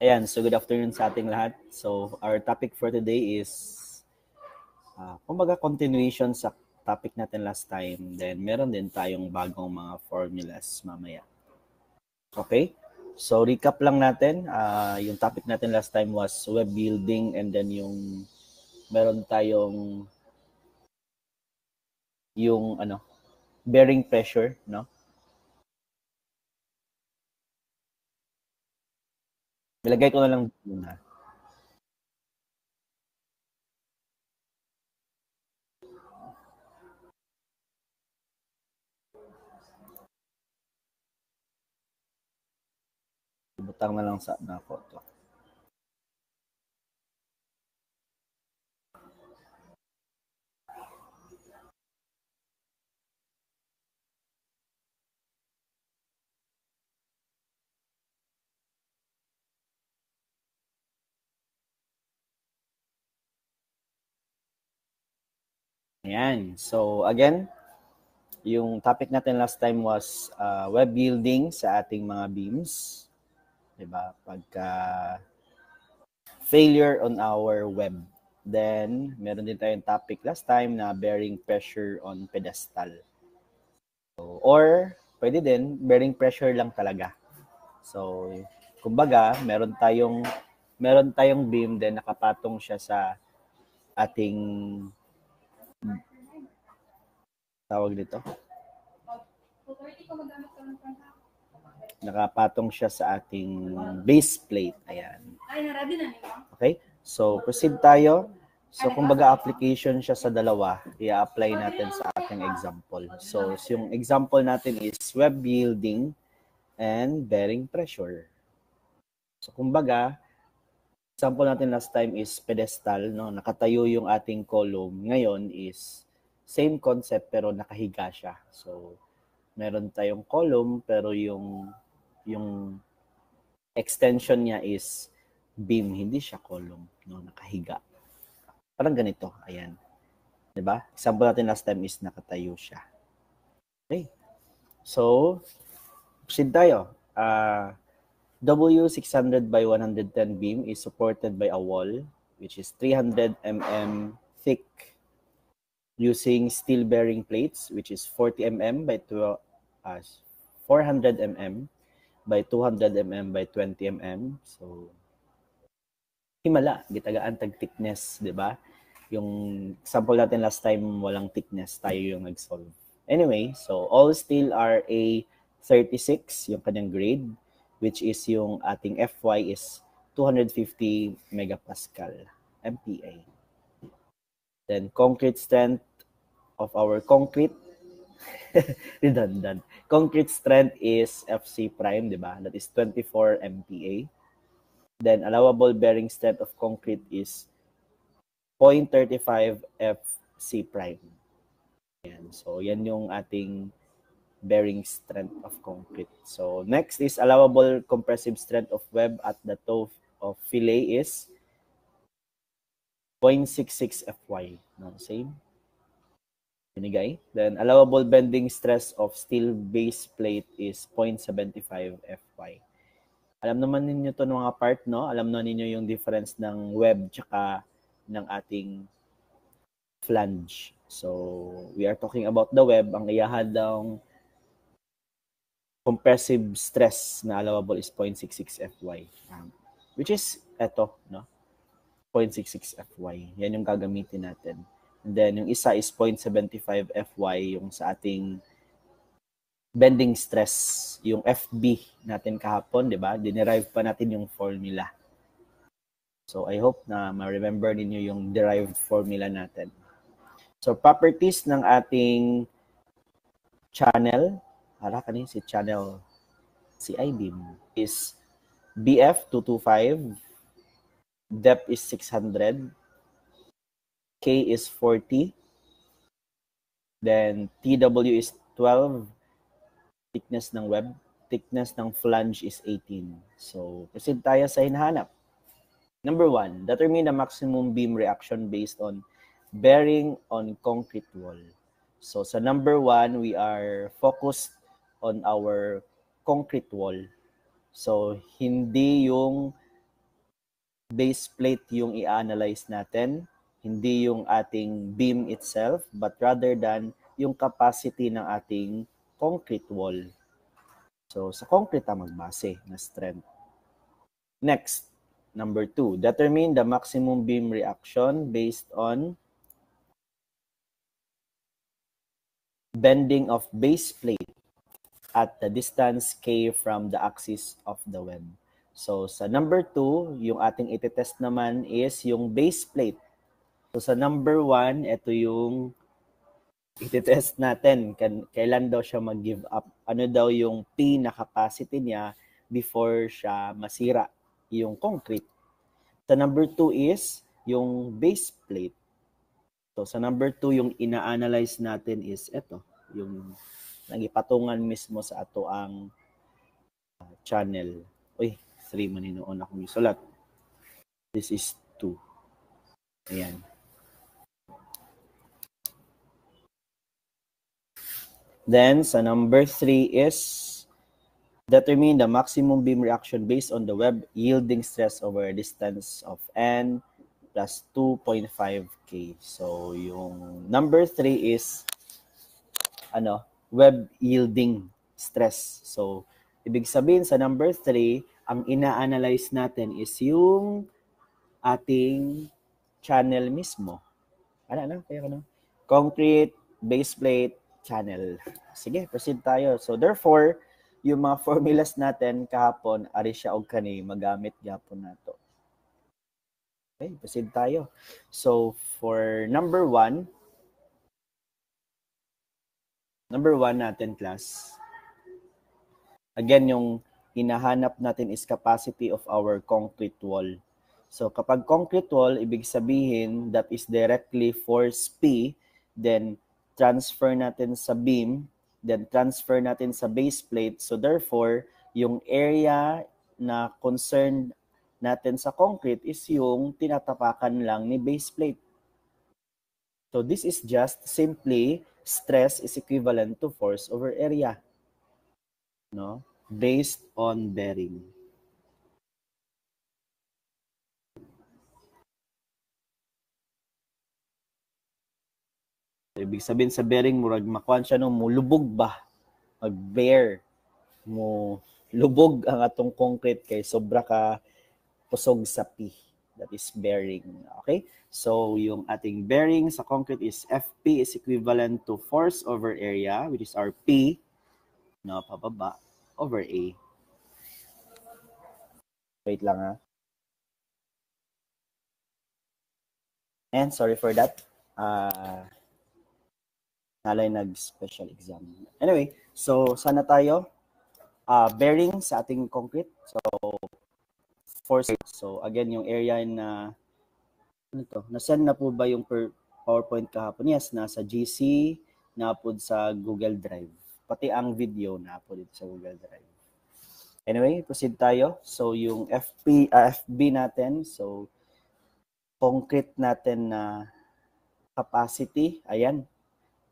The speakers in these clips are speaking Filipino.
Ayan, so good afternoon sa ating lahat. So our topic for today is, kumbaga continuation sa topic natin last time. Then meron din tayong bagong mga formulas mamaya. Okay? So recap lang natin. Yung topic natin last time was web building, and then yung meron tayong yung bearing pressure, no? Nilagay ko na lang muna. Butang na lang sa nako to. Ayan. So again, yung topic natin last time was web building sa ating mga beams. Diba? Pagka failure on our web. Then, meron din tayong topic last time na bearing pressure on pedestal. So, or, pwede din, bearing pressure lang talaga. So, kumbaga, meron tayong beam, then nakapatong siya sa ating tawag dito. Nakapatong siya sa ating base plate. Ayan. Okay? So, proceed tayo. So, kumbaga application siya sa dalawa, i-apply natin sa ating example. So, yung example natin is web building and bearing pressure. So, kumbaga, example natin last time is pedestal, no? Nakatayo yung ating column. Ngayon is same concept pero nakahiga siya. So, meron tayong column pero yung extension niya is beam, hindi siya column, no? Nakahiga. Parang ganito, ayan. 'Di ba? Example natin last time is nakatayo siya. Okay. So, proceed tayo. W600 by 110 beam is supported by a wall which is 300 mm thick using steel bearing plates which is 40 mm by 400 mm by 200 mm by 20 mm. So, himala, gitagaan tag thickness, 'di ba? Yung example natin last time walang thickness, tayo yung nag-solve. Anyway, so all steel are A36 yung kanyang grade, which is yung ating Fy is 250 megapascal MPa. Then concrete strength of our concrete redundant. Concrete strength is Fc prime, 'di ba? That is 24 MPa. Then allowable bearing strength of concrete is 0.35 Fc prime. Yan. So, yan yung ating bearing strength of concrete. So, next is allowable compressive strength of web at the toe of fillet is 0.66 Fy. No, same. Binigay. Then, allowable bending stress of steel base plate is 0.75 Fy. Alam naman ninyo to ng mga part, no? Alam na ninyo yung difference ng web tsaka ng ating flange. So, we are talking about the web. Ang iyahan ng compressive stress na allowable is 0.66 Fy. Which is eto, no? 0.66 Fy. Yan yung gagamitin natin. And then, yung isa is 0.75 Fy, yung sa ating bending stress, yung FB natin kahapon, di ba? Dinerive pa natin yung formula. So, I hope na ma-remember ninyo yung derived formula natin. So, properties ng ating channel, kanin si channel, si I-beam, is BF 225, depth is 600, K is 40, then TW is 12, thickness ng web, thickness ng flange is 18. So, proceed tayo sa hinahanap. Number 1, determine the maximum beam reaction based on bearing on concrete wall. So, sa number 1, we are focused on our concrete wall. So, hindi yung base plate yung i-analyze natin, hindi yung ating beam itself, but rather than yung capacity ng ating concrete wall. So, sa concrete ang magbase na strength. Next, number 2, determine the maximum beam reaction based on bending of base plate at the distance k from the axis of the web. So, sa number 2, yung ating itetest naman is yung base plate. So, sa number 1, ito yung itetest natin. Kailan daw siya mag-give up? Ano daw yung P na capacity niya before siya masira yung concrete? Sa number 2 is yung base plate. So, sa number 2, yung ina-analyze natin is ito. Yung nagipatungan mismo sa ato ang channel. Uy, 3 maninoon akong isulat. This is 2. Ayan. Then, sa number 3 is determine the maximum beam reaction based on the web yielding stress over a distance of N plus 2.5 K. So, yung number 3 is web yielding stress. So, ibig sabihin sa number 3, ang ina-analyze natin is yung ating channel mismo. Concrete, base plate, channel. Sige, proceed tayo. So, therefore, yung mga formulas natin kahapon, ari siya og kani, magamit gyapon nato. Okay, proceed tayo. So, for number 1 natin, class. Again, yung hinahanap natin is capacity of our concrete wall. So, kapag concrete wall, ibig sabihin that is directly force P, then transfer natin sa beam, then transfer natin sa base plate. So, therefore, yung area na concerned natin sa concrete is yung tinatapakan lang ni base plate. So, this is just simply stress is equivalent to force over area, no? Based on bearing. So, ibig sabihin sa bearing, murag makuan siya no, mulubog ba? Mag-bear. Mo lubog ang atong concrete kay sobra ka pusog sa P. That is bearing. Okay? So, yung ating bearing sa concrete is FP is equivalent to force over area, which is our P, no, pababa, over A. Wait lang ha. And sorry for that. Nalay nag-special exam. Anyway, so sana tayo bearing sa ating concrete. So, force. So, again, yung area na nasend na po ba yung PowerPoint kahapon? Yes, nasa GC, na-upload sa Google Drive. Pati ang video na-upload dito sa Google Drive. Anyway, proceed tayo. So, yung FB natin, so, concrete natin na capacity, ayan,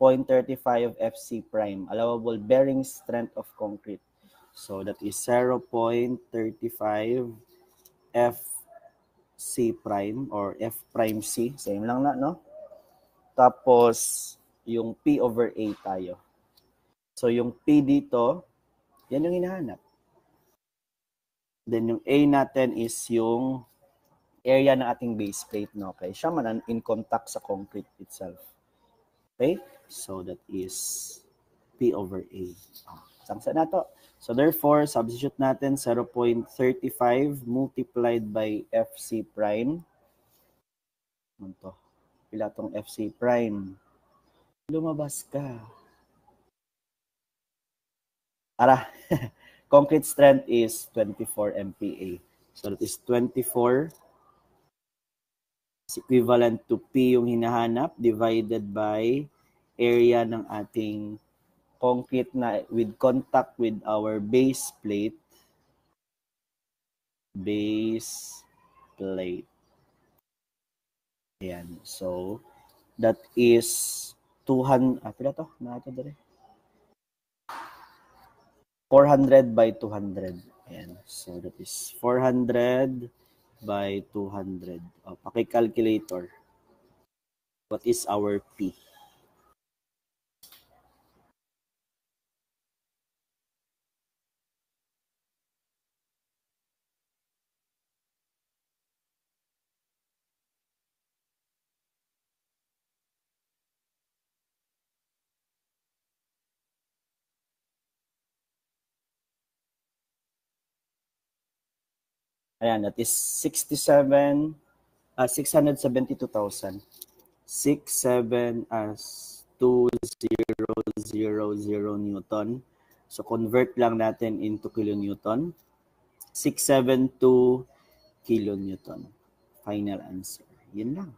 0.35 FC prime, allowable bearing strength of concrete. So, that is 0.35 FC prime or F prime C. Same lang na, no? Tapos, yung P over A tayo. So, yung P dito, yan yung hinahanap. Then, yung A natin is yung area ng ating base plate, no? Okay, siya man in contact sa concrete itself. Okay? So, that is P over A. Sangsa na to. So, therefore, substitute natin 0.35 multiplied by FC prime. Ano to? Pila tong FC prime? Lumabas ka. Ara, concrete strength is 24 MPa. So, that is 24 is equivalent to P yung hinahanap divided by area ng ating concrete na with contact with our base plate. Base plate. Ayan. So, that is 200, pila to? Nato dali. 400 by 200. Ayan. So, that is 400 by 200. Paki-calculator. What is our P? Ayan, that is 672,000. 67 as 2000 Newton. So convert lang natin into kilonewton. 672 kilonewton. Final answer. Yun lang.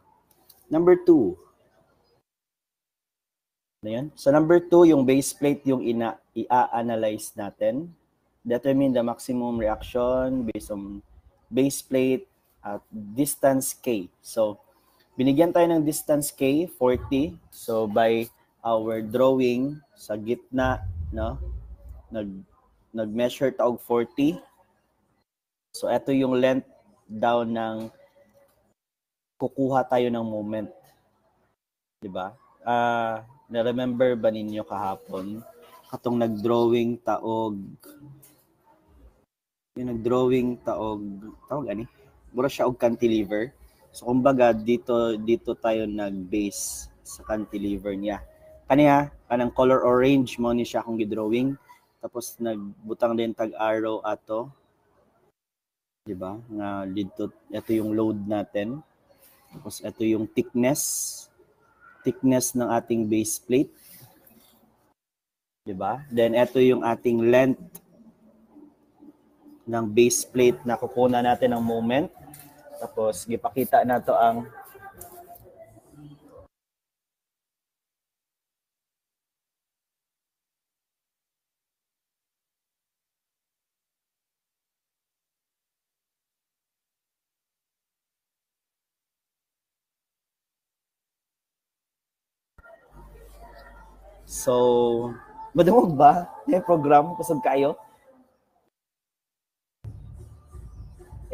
Number 2. Ayan. So number 2, yung base plate yung i-analyze natin. Determine the maximum reaction based on base plate at distance K. So binigyan tayo ng distance K, 40. So by our drawing sa gitna, no, nag-measure taog 40. So ito yung length down ng kukuha tayo ng moment. 'Di ba? Na-remember ba ninyo kahapon katong nag-drawing taog tawag ani? Mura siya og cantilever. So kumbaga dito tayo nag-base sa cantilever niya. Kaniya kanang color orange mo ni siya akong gidrawing. Tapos nagbutang din tag arrow ato. 'Di ba? Nga dito ito yung load natin. Tapos ito yung thickness ng ating base plate. 'Di ba? Then ito yung ating length ng base plate na kukunan natin ng moment. Tapos gipakita nato ang So, madungog ba? May program kusog kayo?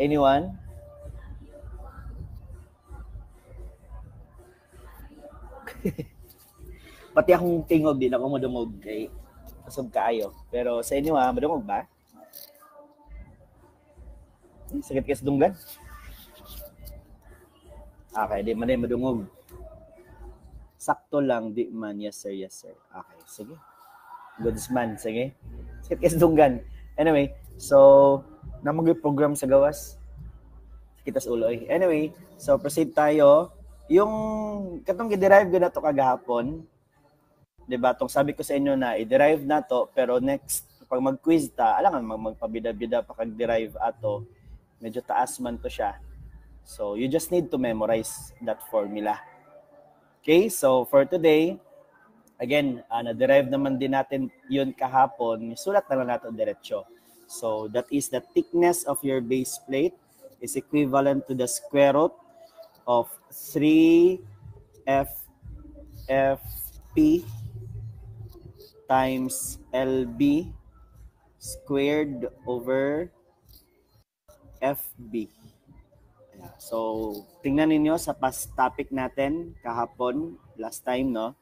Anyone? Pati akong tingog din ako madungog kay kusog kayo. Pero sa inyo madungog ba? Sakit ka sa dunggan? Okay, di man din madungog. Sakto lang, di man. Yes, sir. Yes, sir. Okay, sige. Goods man, sige. Sakit ka sa dunggan. Anyway, so, namag-program sa gawas. Sakit sa ulo. Anyway, so proceed tayo. Yung katong i-derive ko na to kagahapon, 'di ba? Tong sabi ko sa inyo na i-derive na to, pero next pag mag-quiz ta, alangan magpabida-bida pa kag-derive ato. Medyo taas man to siya. So, you just need to memorize that formula. Okay, so for today, again, na-derive naman din natin yun kahapon. Sulat na lang natin diretso. So, that is the thickness of your base plate is equivalent to the square root of 3FFP times LB squared over FB. So, tingnan ninyo sa past topic natin kahapon, last time, no?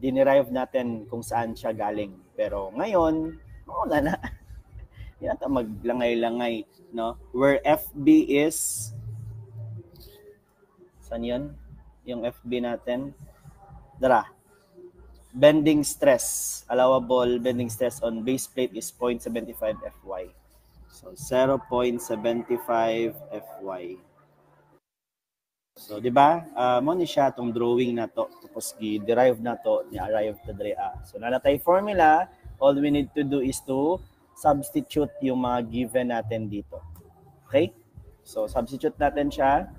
Dinerive natin kung saan siya galing. Pero ngayon, wala na. Hindi natin maglangay-langay, no? Where FB is, saan yun? Yung FB natin. Dara. Bending stress. Allowable bending stress on base plate is 0.75 Fy. So, 0.75 Fy. So, di ba? Mo ni siya itong drawing na to. Tapos, derive na to, ni-arrive to dre. So, nalatay formula. All we need to do is to substitute yung mga given natin dito. Okay? So, substitute natin siya.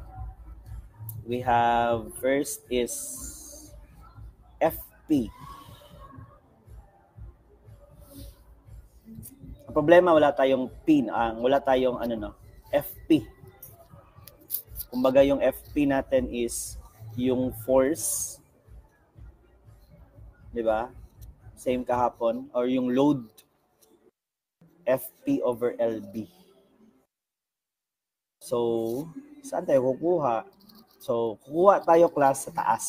We have, first is FP. Ang problema, wala tayong P, wala tayong FP. Kumbaga yung FP natin is yung force, di ba? Same kahapon, or yung load, FP over LB. So, saan tayo kukuha? So, kukuha tayo class sa taas.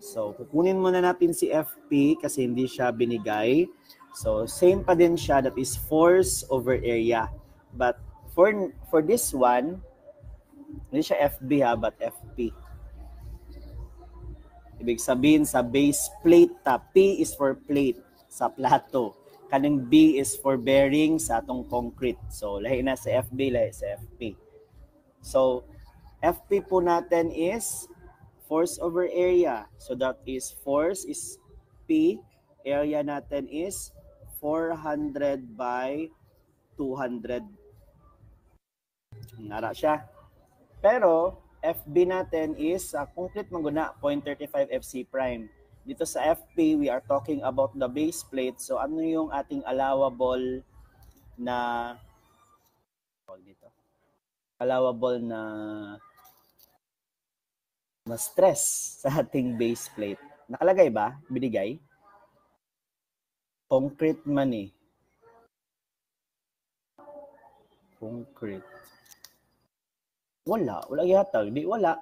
So, kukunin muna natin si FP kasi hindi siya binigay. So, same pa din siya, that is force over area. But for this one, hindi siya FB ha, but FP. Ibig sabihin sa base plate ta, P is for plate sa plato. Kaning B is for bearing sa atong concrete. So, lahi na sa FB, lahi sa FP. So, FP po natin is force over area. So, that is force is P. Area natin is 400 by 200. Nara siya. Pero, FB natin is concrete maguna 0.35 FC prime. Dito sa FP, we are talking about the base plate. So, ano yung ating allowable na stress sa ating base plate? Nakalagay ba? Binigay? Concrete man eh. Concrete. Wala yata. Hindi, wala.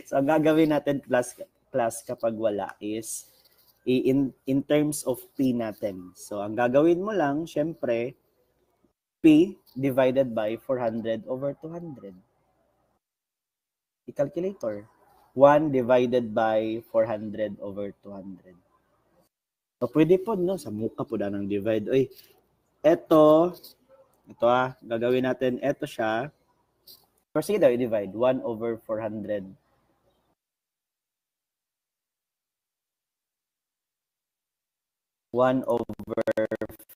So, ang gagawin natin class kapag wala is in terms of P natin. So, ang gagawin mo lang, syempre, P divided by 400 over 200. I-calculator. 1 divided by 400 over 200. So, pwede po, no? Sa mukha po na ng divide. Uy, ito gagawin natin, ito siya. Pero sige daw, i-divide. 1 over 400. 1 over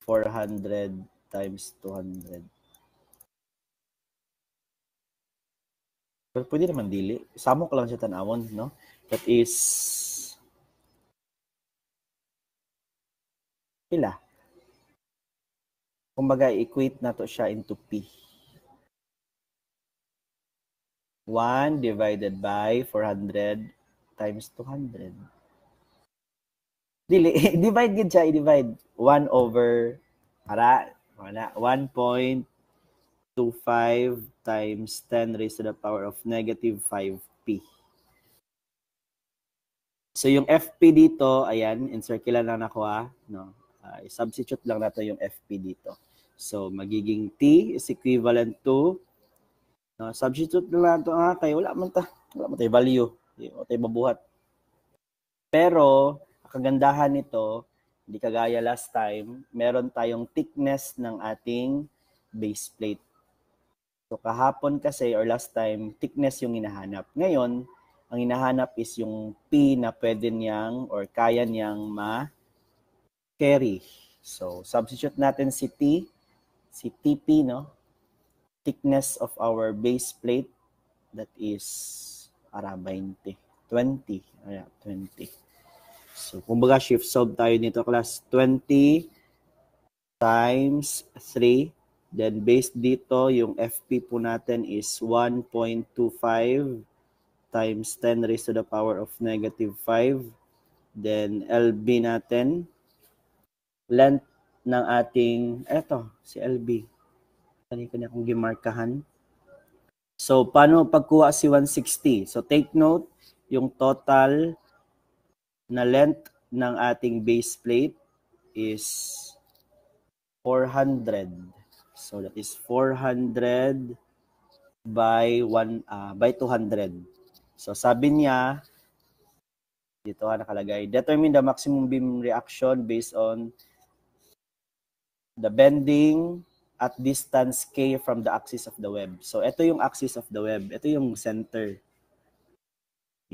400 times 200. Pero pwede naman dili. Samok lang siya tanawon, no? That is pila. Kumbaga, equate na to siya into P. 1 divided by 400 times 200. Dili, divide gid siya, i-divide. 1 over, wala, 1.25 times 10 raised to the power of negative 5P. So, yung FP dito, ayan, encircle lang ako no? I-substitute lang natin yung FP dito. So, magiging T is equivalent to, no, substitute lang natin kay wala man tayo value. Wala tayo mabuhat. Pero, ang kagandahan nito, hindi kagaya last time, meron tayong thickness ng ating base plate. So, kahapon kasi or last time, thickness yung hinahanap. Ngayon, ang hinahanap is yung P na pwede niyang or kaya niyang ma-carry. So, substitute natin si TP, no? Thickness of our base plate, that is 20. 20. So, kumbaga shift solve tayo nito class. 20 times 3. Then, based dito, yung FP po natin is 1.25 times 10 raised to the power of negative 5. Then, LB natin, length ng ating, si LB. Kanina ko na akong gimarkahan. So, paano pagkuha si 160? So, take note, yung total na length ng ating base plate is 400. So, that is 400 by 200. So, sabi niya, dito nakalagay, determine the maximum beam reaction based on the bending at distance K from the axis of the web. So, ito yung axis of the web. Ito yung center.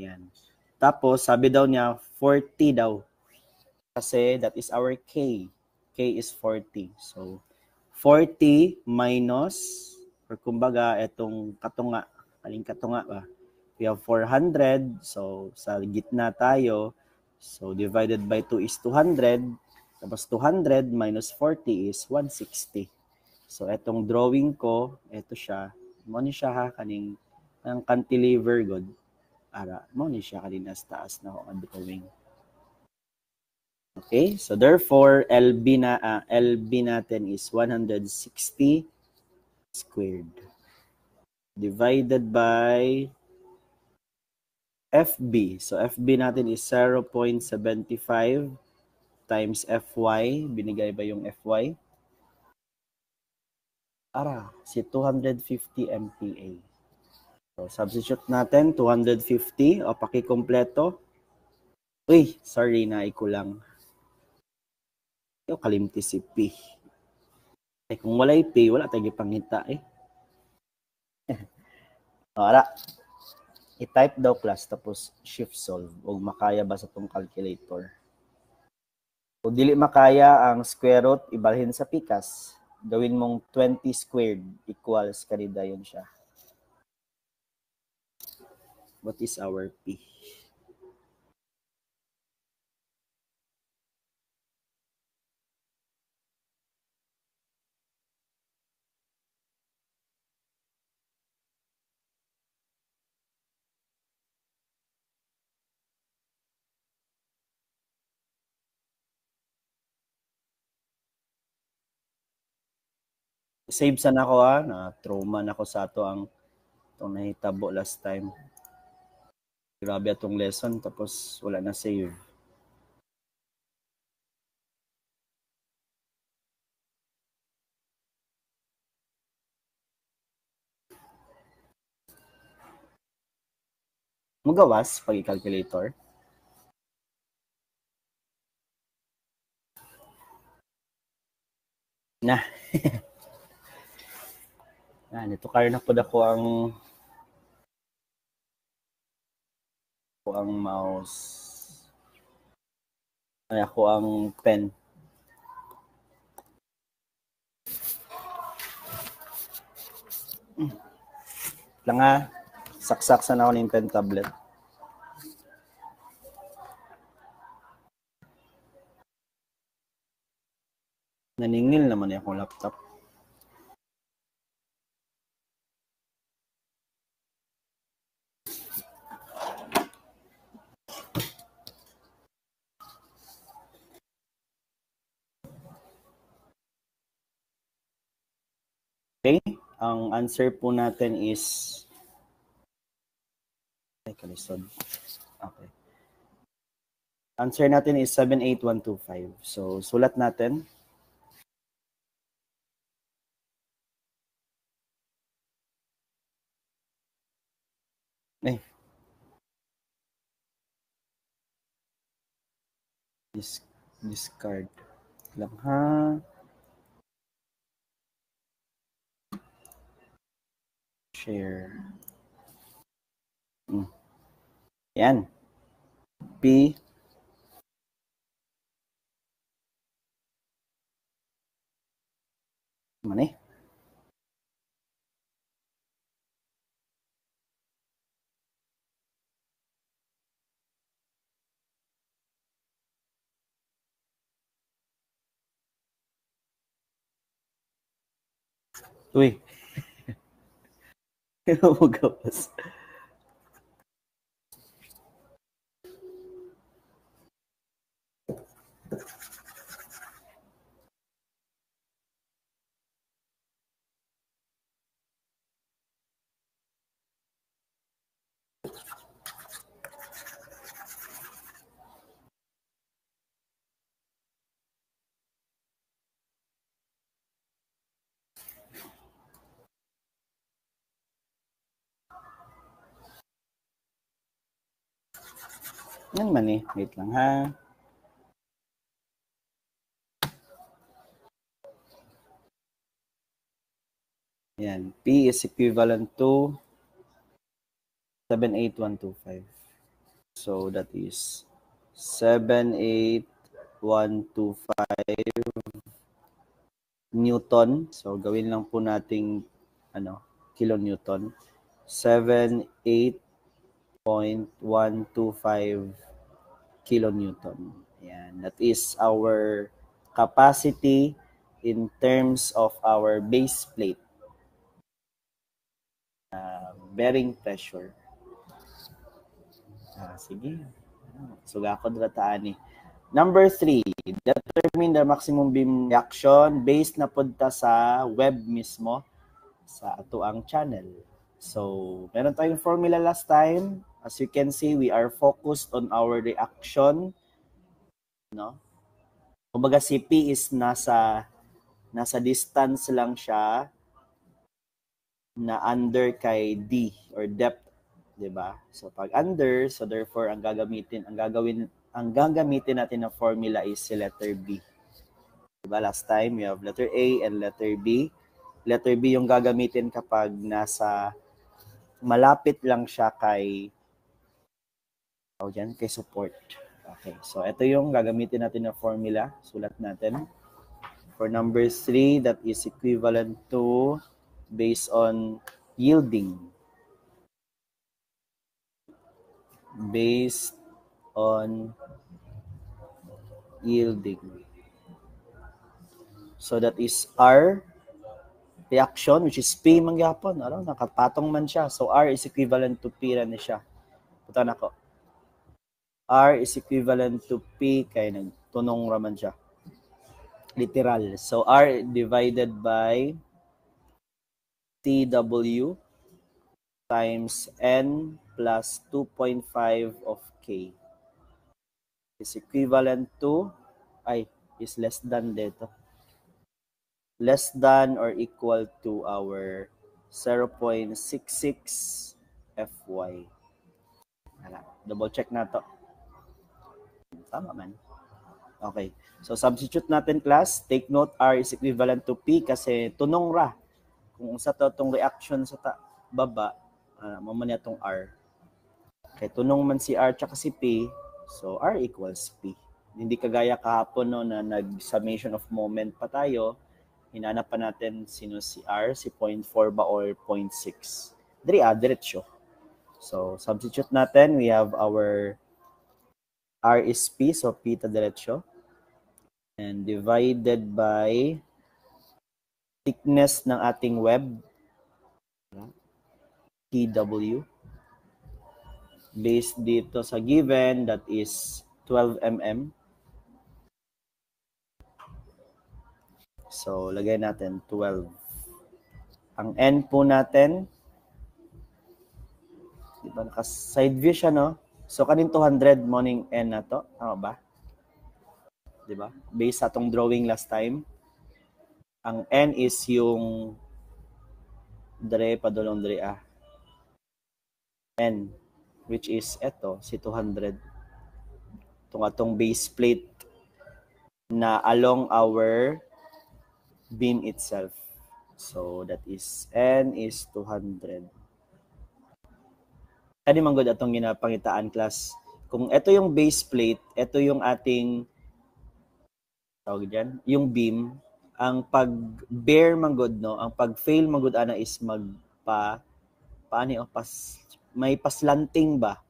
Yan. Tapos, sabi daw niya, 40 daw. Kasi that is our K. K is 40. So, 40 minus, or kumbaga, itong katunga, aling katunga ba? We have 400. So, sa gitna tayo. So, divided by 2 is 200. Tapos, 200 minus 40 is 160. So, itong drawing ko, ito siya. Mo ni siya ha, kaning ang cantilever god. Mo ni siya kanina sa taas na ako ang drawing. Okay, so therefore, LB natin is 160 squared. divided by FB. So FB natin is 0.75 times FY. Binigay ba yung FY? Si 250 MPa. So substitute natin 250 o pakikompleto. Uy, sorry na ikulang. Yung kalimti si P. Kung walay P, wala tayo pangita eh. Ara. I-type daw class tapos shift solve o makaya ba sa tong calculator. Kung dili makaya ang square root, ibalhin sa pikas. Gawin mong 20 squared equals kanida yun siya. What is our P? Save sana ako na trauma na ako sa ato ang itong nahitabo last time. Grabe atong lesson tapos wala na save. Magawas pag i-calculator. Na. Nito kayo na po ako ang mouse. Ay, ako ang pen. Lang nga, saksak sana ako ng pen tablet. Naningil naman yung akong laptop. Okay, ang answer po natin is Okay. Answer natin is 78125. So, sulat natin. Discard lang ha. Share. Yan. P. Mana eh? Uy. Magawas. Yan man eh. Wait lang ha. Yan. P is equivalent to 78125. So that is 78125 Newton. So gawin lang po nating kilonewton. 78.125 kilonewton. Yan. That is our capacity in terms of our base plate. Bearing pressure. Sige. Sugakod rataan ni. Number 3, determine the maximum beam reaction based na punta sa web mismo sa ato ang channel. So, meron tayong formula last time. As you can see, we are focused on our reaction, no? Kumbaga si P is nasa distance lang siya na under kay D or depth, 'di ba? So pag under, so therefore ang gagamitin natin na formula is si letter B. 'Di ba? Last time we have letter A and letter B. Letter B yung gagamitin kapag nasa malapit lang siya kay kay support. Okay, so ito yung gagamitin natin na formula. Sulat natin. For number 3, that is equivalent to based on yielding. Based on yielding. So that is R reaction, which is P mangyapon. Nakapatong man siya. So R is equivalent to P rin siya. Puta na ko. R is equivalent to P kay nagtunong raman siya. Literal. So R divided by TW times N plus 2.5 of K is equivalent to, is less than dito. Less than or equal to our 0.66 Fy. Double check na to. Tama man. Okay. So substitute natin class. Take note, R is equivalent to P kasi tunong ra. Kung sa to tong reaction sa baba, mamanya tong R. Kaya tunong man si R tsaka si P, so R equals P. Hindi kagaya kahapon no, na nag-summation of moment pa tayo, hinanap pa natin sino si R, si 0.4 ba or 0.6. Diretso. So, substitute natin, we have our R is P, so P ta diretso. And divided by thickness ng ating web, TW. Based dito sa given, that is 12 mm. So, lagay natin 12. Ang N po natin, di ba, naka-side view siya, no? So, kanin 200 morning N na to. Tama ba? Di ba? Based sa itong drawing last time. Ang N is yung padulong N, which is ito, si 200. Itong atong base plate na along our beam itself. So, that is N is 200. Kani manggod atong ginapangitaan class. Kung ito yung base plate, ito yung ating tawag diyan, yung beam, ang pag-bear manggod no, ang pag-fail manggod ana is may paslanting ba.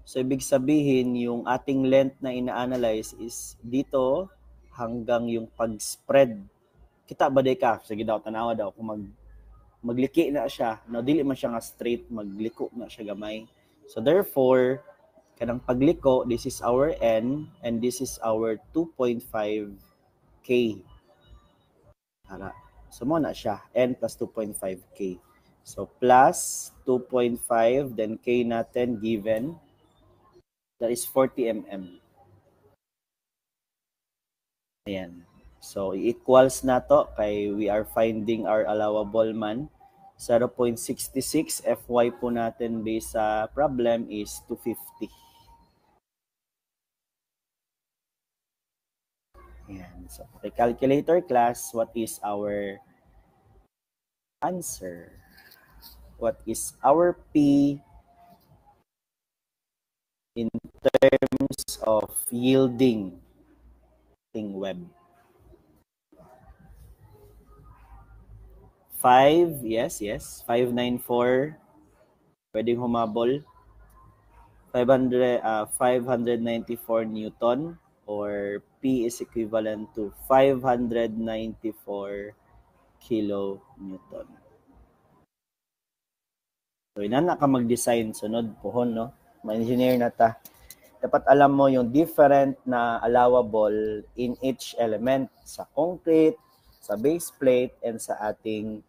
So ibig sabihin yung ating length na ina-analyze is dito hanggang yung pag-spread. Kita ba day ka? Sige daw, tanawa daw kung magliki na siya, no, dili man siya nga straight, magliko na siya gamay. So therefore, kanang pagliko, this is our N and this is our 2.5 K. Ara. So mo na siya, N plus 2.5 K. So plus 2.5, then K natin given, that is 40 mm. Ayan. So equals na to kay we are finding our allowable man. 0.66 Fy po natin based sa problem is 250. Ayan. So, okay, calculator class, what is our answer? What is our P in terms of yielding web? 5, yes. 594, pwedeng humabol. 594 Newton, or P is equivalent to 594 kilonewton. So, inana ka mag-design, sunod pohon, no? Ma-engineer na ta. Dapat alam mo yung different na allowable in each element, sa concrete, sa base plate, and sa ating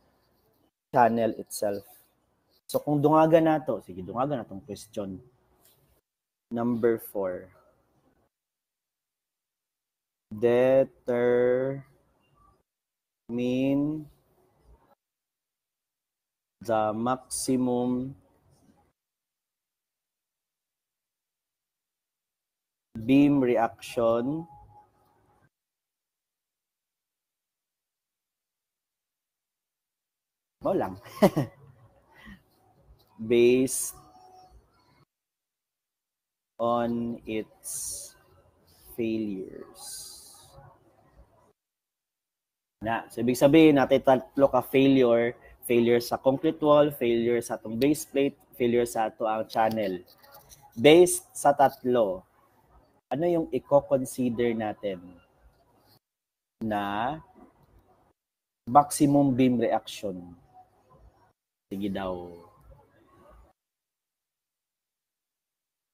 channel itself. So kung dungagan nato, sige dungagan natong question. Number 4. Determine the maximum beam reaction mo lang based on its failures. Na, so ibig sabihin natin tatlo ka failure sa concrete wall, failure sa atong base plate, failure sa ato ang channel. Based sa tatlo, ano yung i-consider natin na maximum beam reaction? Sige daw.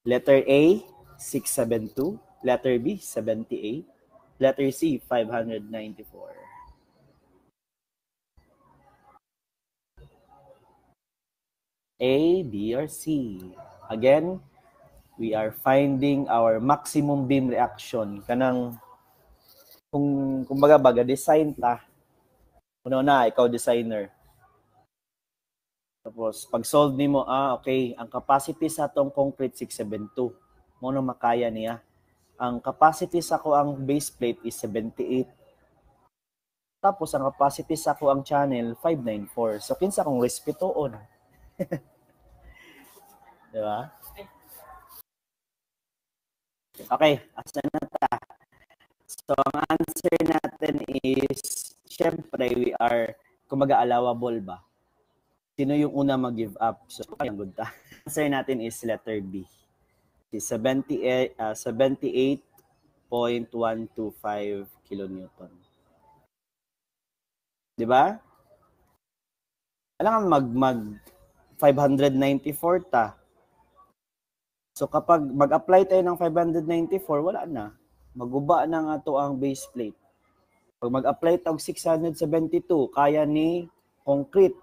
Letter A, 672. Letter B, 78. Letter C, 594. A, B, or C. Again, we are finding our maximum beam reaction. Kanang, kung baga design ta. Una, ikaw designer. Tapos, pag solve nimo, okay, ang capacity sa atong concrete 672. Mo na makaya niya. Ang capacity sa ko ang base plate is 78. Tapos, ang capacity sa ko ang channel, 594. So, kinsa kong respetuon. Di ba? Okay, asa na ta? So, ang answer natin is, syempre, we are, kumaga allowable ba? Sino yung una mag-give up? So, ang good ta. Answer natin is letter B. 78.125 kilonewton. Di ba? Alam mag 594 ta. So kapag mag-apply tayo ng 594, wala na. Maguba na nga to ang base plate. Pag mag-apply tag 672, kaya ni concrete.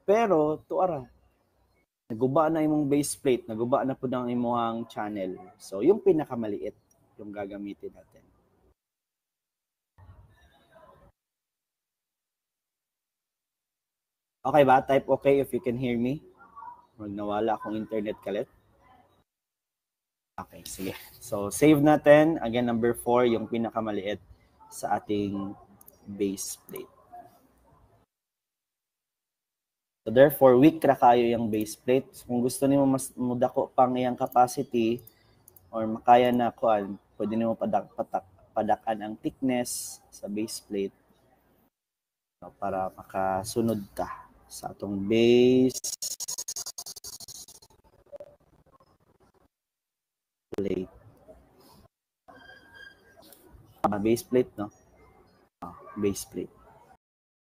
Pero tuara, naguba na imong base plate, naguba na po ng imong channel. So yung pinakamaliit yung gagamitin natin. Okay ba? Type okay if you can hear me. Huwag nawala akong internet kalit. Okay, sige. So, save natin. Again, number 4, yung pinakamaliit sa ating base plate. So, therefore, weak ra kayo yung base plate. So, kung gusto niyo mas mudako pang iyang capacity or makaya na kuan, pwede niyo padakan ang thickness sa base plate para makasunod ta sa atong base plate. Base plate, no? Base plate.